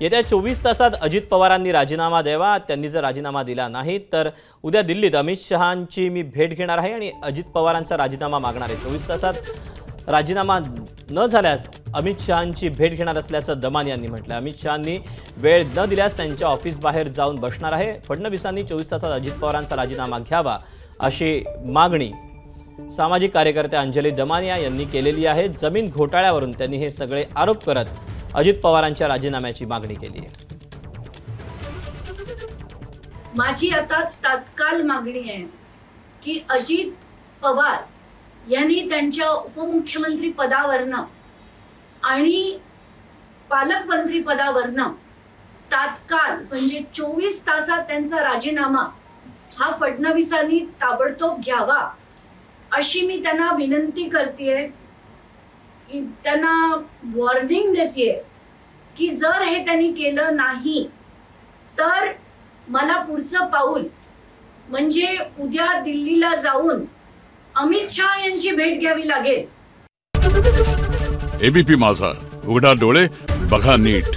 येत्या 24 तासात अजित पवारांनी राजीनामा द्यावा। त्यांनी जर राजीनामा दिला नाही तर उद्या दिल्लीत अमित शहांची मी भेट घेणार आहे आणि अजित पवारांचा राजीनामा मागणार आहे। 24 तासात राजीनामा न झाल्यास अमित शहांची भेट घेणार असल्याचं दमान यांनी म्हटलं। अमित शहांनी वेळ न दिल्यास त्यांच्या ऑफिस बाहेर जाऊन बसणार आहे। फडणवीसांनी 24 तासात अजित पवारांचा राजीनामा घ्यावा अशी मागणी सामाजिक कार्यकर्ते अंजली दमानिया यांनी केलेली आहे। जमीन घोटाळ्यावरून त्यांनी हे सगळे आरोप करत अजित पवारांच्या राजीनाम्याची मागणी केली आहे। माझी आता तात्काळ मागणी आहे की अजित पवार यांनी त्यांच्या उपमुख्यमंत्री पदावरनं आणि पालकमंत्री पदावरनं तात्काळ म्हणजे 24 तासात त्यांचा राजीनामा हा फडणवीसांनी ताबडतोब घ्यावा अशी मी त्यांना विनंती करतेय। त्यांना वॉर्निंग देतेय की जर हे त्यांनी केलं नाही तर मला पुढचं पाऊल म्हणजे उद्या दिल्लीला जाऊन अमित शहा यांची भेट घ्यावी लागेल। एबीपी माझा, उघडा डोळे बघा नीट।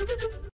Thank you.